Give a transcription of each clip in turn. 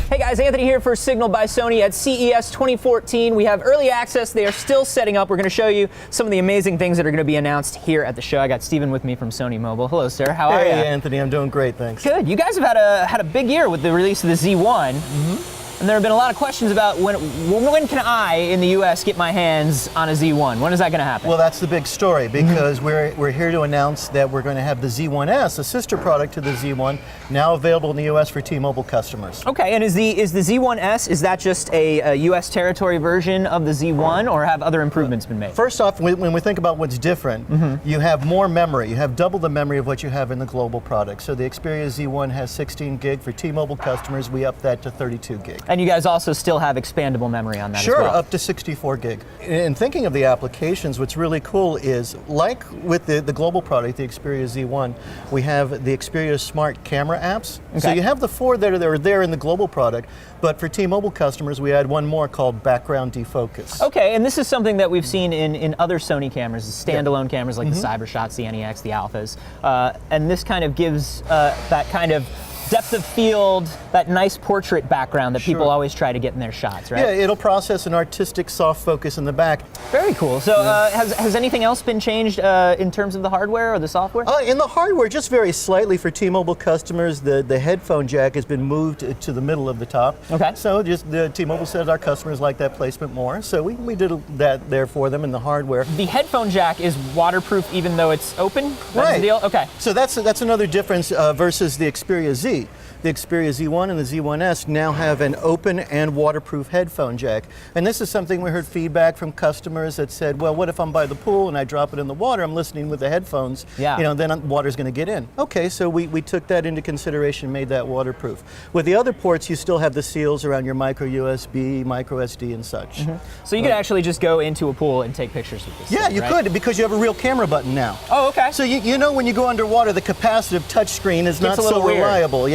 Hey guys, Anthony here for Signal by Sony at CES 2014. We have early access. They are still setting up. We're going to show you some of the amazing things that are going to be announced here at the show. I got Steven with me from Sony Mobile. Hello, sir. How are you? Hey, Anthony. I'm doing great, thanks. Good. You guys have had a big year with the release of the Z1. And there have been a lot of questions about when can I, in the US, get my hands on a Z1? When is that going to happen? Well, that's the big story, because we're here to announce that we're going to have the Z1S, a sister product to the Z1, now available in the US for T-Mobile customers. Okay, and is the Z1S, is that just a US territory version of the Z1, or have other improvements been made? First off, when we think about what's different, you have more memory. You have double the memory of what you have in the global product. So the Xperia Z1 has 16 gig. For T-Mobile customers, we upped that to 32 gig. And you guys also still have expandable memory on that Sure, as well? up to 64 gig. In thinking of the applications, what's really cool is, like with the global product, the Xperia Z1, we have the Xperia Smart Camera apps. Okay. So you have the four that are there in the global product, but for T-Mobile customers, we add one more called Background Defocus. Okay, and this is something that we've seen in other Sony cameras, standalone cameras like the Cybershots, the NEX, the Alphas, and this kind of gives that kind of depth of field, that nice portrait background that people always try to get in their shots, right? Yeah, it'll process an artistic soft focus in the back. Very cool. So has anything else been changed in terms of the hardware or the software? In the hardware, just very slightly for T-Mobile customers, the headphone jack has been moved to the middle of the top. Okay. So just the T-Mobile said our customers like that placement more, so we did that there for them in the hardware. The headphone jack is waterproof even though it's open? That's the deal? Okay. So that's another difference versus the Xperia Z. The Xperia Z1 and the Z1S now have an open and waterproof headphone jack. And this is something we heard feedback from customers that said, well, what if I'm by the pool and I drop it in the water, I'm listening with the headphones, then water's going to get in. Okay, so we took that into consideration and made that waterproof. With the other ports, you still have the seals around your micro USB, micro SD and such. So you could actually just go into a pool and take pictures with this you could, because you have a real camera button now. Oh, okay. So you know when you go underwater, the capacitive touchscreen is not so reliable,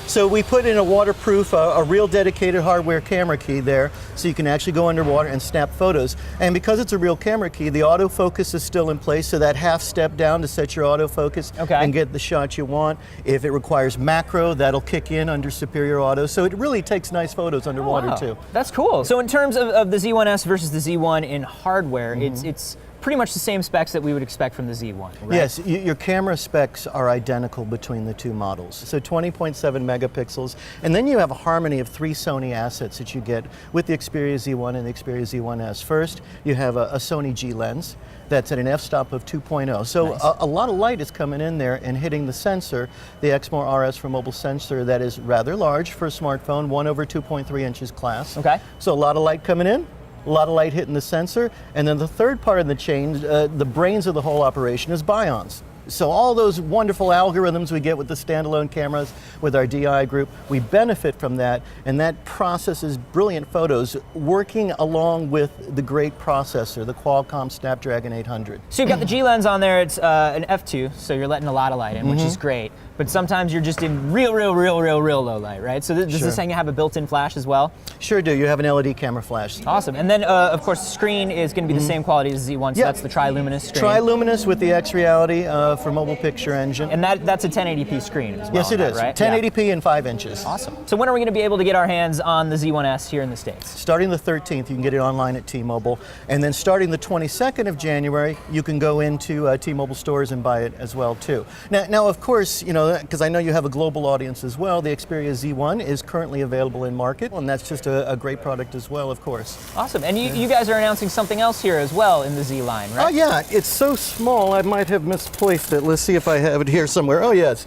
So we put in a waterproof, a real dedicated hardware camera key there, so you can actually go underwater and snap photos. And because it's a real camera key, the autofocus is still in place, so that half step down to set your autofocus and get the shot you want. If it requires macro, that'll kick in under Superior Auto. So it really takes nice photos underwater too. That's cool. So in terms of the Z1S versus the Z1 in hardware, it's pretty much the same specs that we would expect from the Z1, right? Yes, your camera specs are identical between the two models. So 20.7 megapixels, and then you have a harmony of 3 Sony assets that you get with the Xperia Z1 and the Xperia Z1S. First, you have a Sony G lens that's at an f-stop of 2.0. So a lot of light is coming in there and hitting the sensor, the Exmor RS for mobile sensor that is rather large for a smartphone, 1/2.3 inches class. Okay. So a lot of light coming in, a lot of light hitting the sensor, and then the third part of the chain, the brains of the whole operation, is Bions. So all those wonderful algorithms we get with the standalone cameras, with our DI group, we benefit from that, and that processes brilliant photos working along with the great processor, the Qualcomm Snapdragon 800. So you've got the G lens on there, it's an f2, so you're letting a lot of light in, which is great. But sometimes you're just in real low light, right? So does this thing have a built-in flash as well? Sure do. You have an LED camera flash. Awesome. And then, of course, the screen is going to be the same quality as the Z1, so that's the TRILUMINOS screen. TRILUMINOS with the X-Reality for mobile picture engine. And that's a 1080p screen as well. Yes, it is. Right? 1080p and 5 inches. Awesome. So when are we going to be able to get our hands on the Z1S here in the States? Starting the 13th, you can get it online at T-Mobile. And then starting the 22nd of January, you can go into T-Mobile stores and buy it as well, too. Now, of course, because I know you have a global audience as well, the Xperia Z1 is currently available in market, and that's just a great product as well, of course. Awesome. And you guys are announcing something else here as well in the Z line, right? Oh, yeah. It's so small, I might have misplaced it. Let's see if I have it here somewhere. Oh, yes.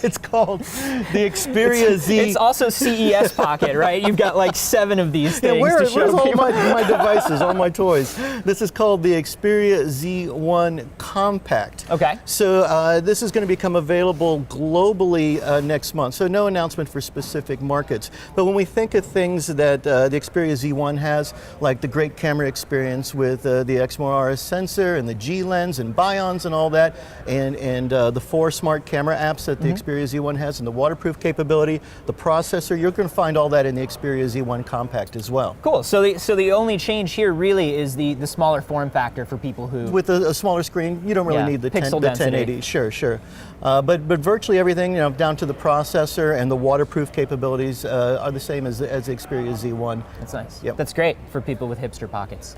It's called the Xperia Z. It's also CES Pocket, right? You've got like 7 of these things to show where's all people. my devices, all my toys? This is called the Xperia Z1 Compact. Okay. So this is going to become available globally next month. So no announcement for specific markets. But when we think of things that the Xperia Z1 has, like the great camera experience with the Exmor RS sensor and the G lens and Bions and all that, and the 4 smart camera apps that the Xperia Z1 has, and the waterproof capability, the processor. You're going to find all that in the Xperia Z1 Compact as well. Cool. So the only change here really is the smaller form factor for people who... With a smaller screen, you don't really need the, pixel the density. 1080. Sure. But virtually everything, you know, down to the processor and the waterproof capabilities are the same as the Xperia Z1. That's nice. Yep. That's great for people with hipster pockets.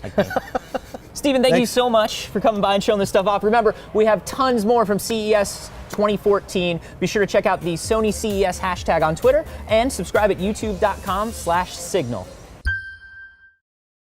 Like me. Stephen, thank you so much for coming by and showing this stuff off. Remember, we have tons more from CES 2014. Be sure to check out the Sony CES hashtag on Twitter and subscribe at youtube.com/signal.